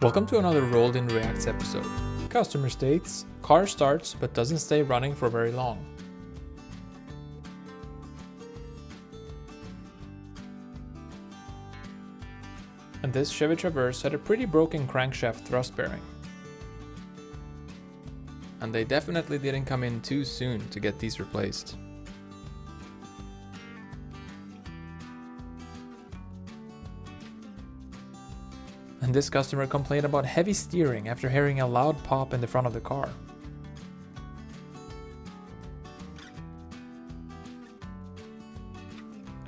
Welcome to another Rolled in Reacts episode. Customer states, car starts but doesn't stay running for very long. And this Chevy Traverse had a pretty broken crankshaft thrust bearing. And they definitely didn't come in too soon to get these replaced. And this customer complained about heavy steering after hearing a loud pop in the front of the car.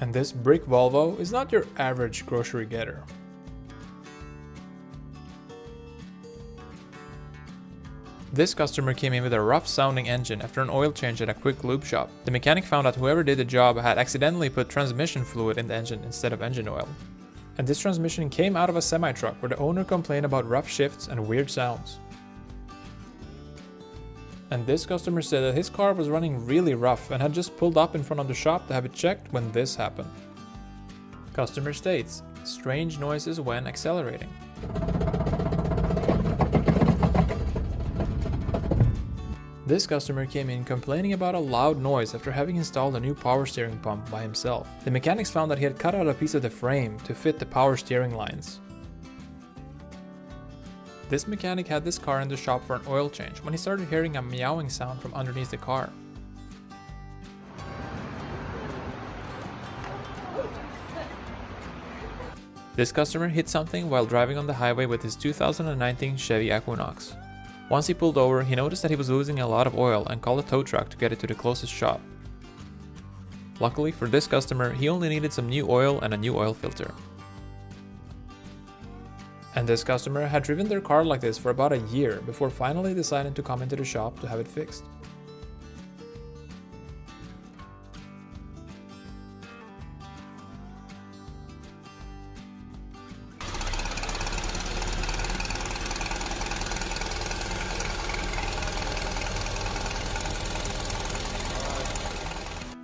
And this brick Volvo is not your average grocery getter. This customer came in with a rough sounding engine after an oil change at a quick lube shop. The mechanic found out whoever did the job had accidentally put transmission fluid in the engine instead of engine oil. And this transmission came out of a semi-truck where the owner complained about rough shifts and weird sounds. And this customer said that his car was running really rough and had just pulled up in front of the shop to have it checked when this happened. Customer states, strange noises when accelerating. This customer came in complaining about a loud noise after having installed a new power steering pump by himself. The mechanics found that he had cut out a piece of the frame to fit the power steering lines. This mechanic had this car in the shop for an oil change when he started hearing a meowing sound from underneath the car. This customer hit something while driving on the highway with his 2019 Chevy Equinox. Once he pulled over, he noticed that he was losing a lot of oil and called a tow truck to get it to the closest shop. Luckily for this customer, he only needed some new oil and a new oil filter. And this customer had driven their car like this for about a year before finally deciding to come into the shop to have it fixed.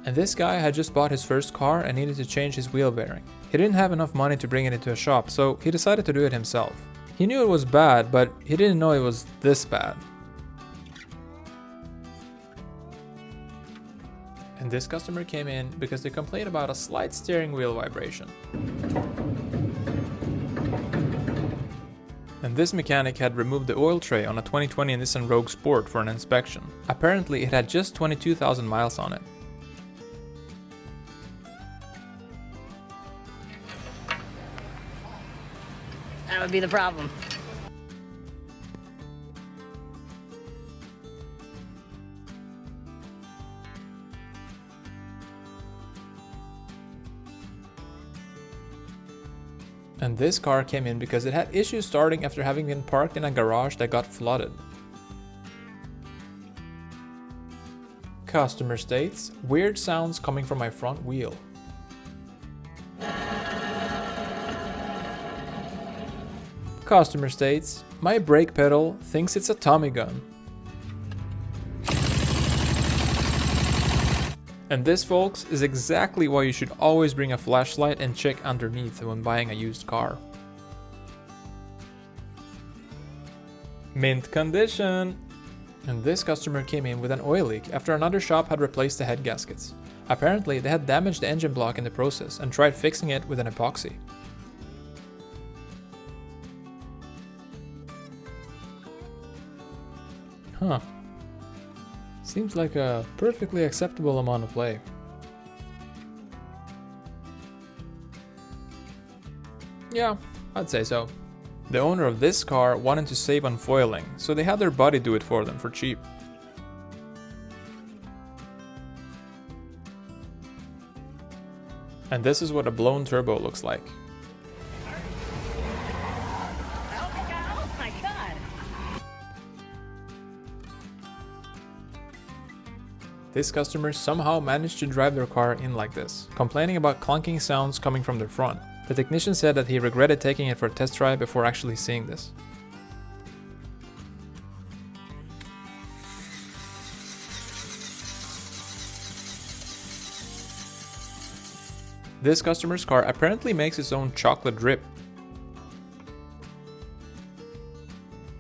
And this guy had just bought his first car and needed to change his wheel bearing. He didn't have enough money to bring it into a shop, so he decided to do it himself. He knew it was bad, but he didn't know it was this bad. And this customer came in because they complained about a slight steering wheel vibration. And this mechanic had removed the oil tray on a 2020 Nissan Rogue Sport for an inspection. Apparently it had just 22,000 miles on it. That would be the problem. And this car came in because it had issues starting after having been parked in a garage that got flooded. Customer states, weird sounds coming from my front wheel. Customer states, my brake pedal thinks it's a Tommy gun. And this, folks, is exactly why you should always bring a flashlight and check underneath when buying a used car. Mint condition! And this customer came in with an oil leak after another shop had replaced the head gaskets. Apparently, they had damaged the engine block in the process and tried fixing it with an epoxy. Huh. Seems like a perfectly acceptable amount of play. Yeah, I'd say so. The owner of this car wanted to save on foiling, so they had their buddy do it for them for cheap. And this is what a blown turbo looks like. Oh my god! This customer somehow managed to drive their car in like this, complaining about clunking sounds coming from their front. The technician said that he regretted taking it for a test drive before actually seeing this. This customer's car apparently makes its own chocolate drip.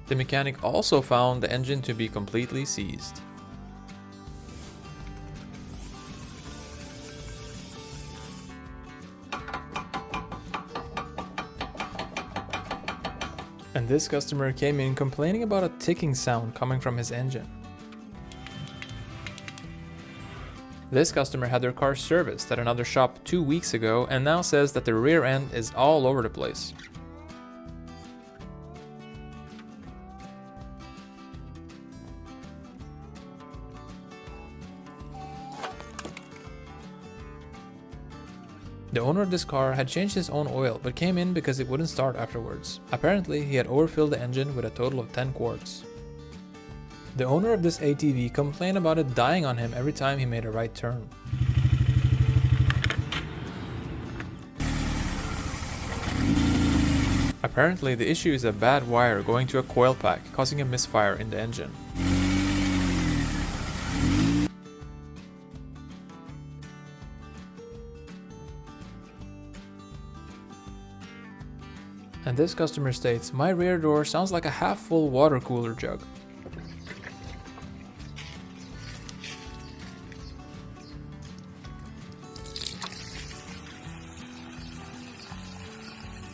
The mechanic also found the engine to be completely seized. And this customer came in complaining about a ticking sound coming from his engine. This customer had their car serviced at another shop 2 weeks ago and now says that the rear end is all over the place. The owner of this car had changed his own oil but came in because it wouldn't start afterwards. Apparently, he had overfilled the engine with a total of 10 quarts. The owner of this ATV complained about it dying on him every time he made a right turn. Apparently, the issue is a bad wire going to a coil pack, causing a misfire in the engine. And this customer states, "My rear door sounds like a half-full water cooler jug."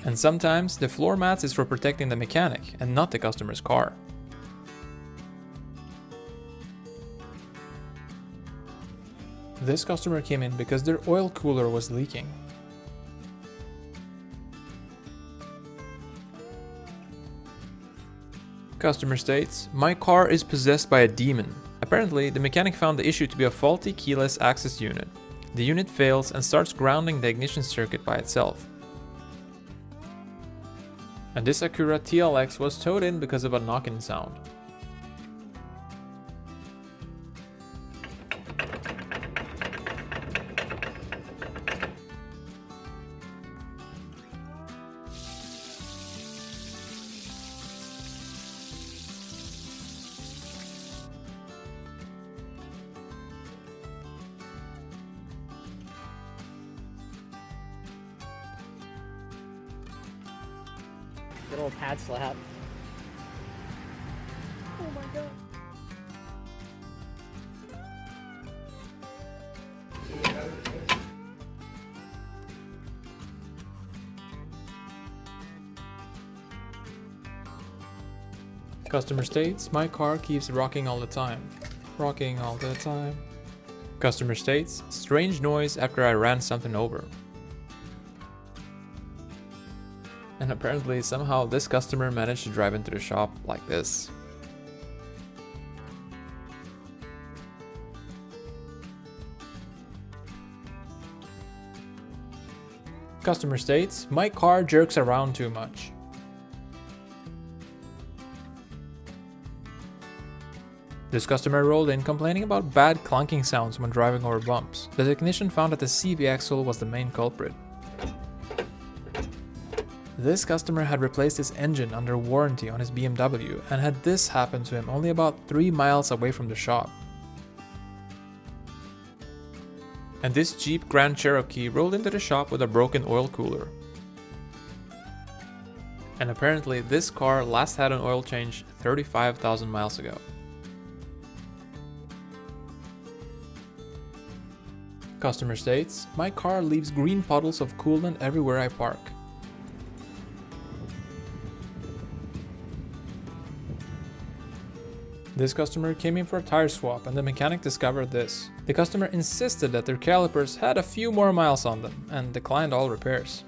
And sometimes the floor mats is for protecting the mechanic and not the customer's car. This customer came in because their oil cooler was leaking. Customer states, "My car is possessed by a demon." Apparently, the mechanic found the issue to be a faulty keyless access unit. The unit fails and starts grounding the ignition circuit by itself. And this Acura TLX was towed in because of a knock-in sound. Good old pad slap. Oh my god. Customer states, "My car keeps rocking all the time." Rocking all the time. Customer states, "Strange noise after I ran something over." And apparently, somehow this customer managed to drive into the shop like this. Customer states, "My car jerks around too much." This customer rolled in complaining about bad clunking sounds when driving over bumps. The technician found that the CV axle was the main culprit. This customer had replaced his engine under warranty on his BMW and had this happen to him only about 3 miles away from the shop. And this Jeep Grand Cherokee rolled into the shop with a broken oil cooler. And apparently this car last had an oil change 35,000 miles ago. Customer states, "My car leaves green puddles of coolant everywhere I park." This customer came in for a tire swap and the mechanic discovered this. The customer insisted that their calipers had a few more miles on them and declined all repairs.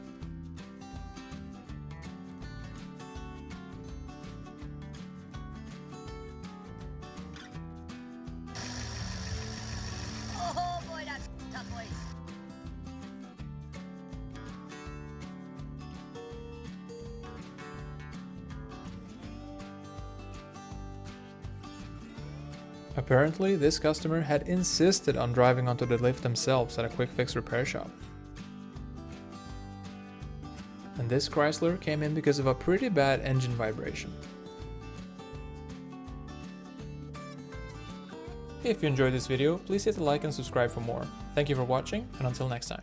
Oh boy, that's a tough place. Apparently, this customer had insisted on driving onto the lift themselves at a quick fix repair shop. And this Chrysler came in because of a pretty bad engine vibration. If you enjoyed this video, please hit the like and subscribe for more. Thank you for watching, and until next time.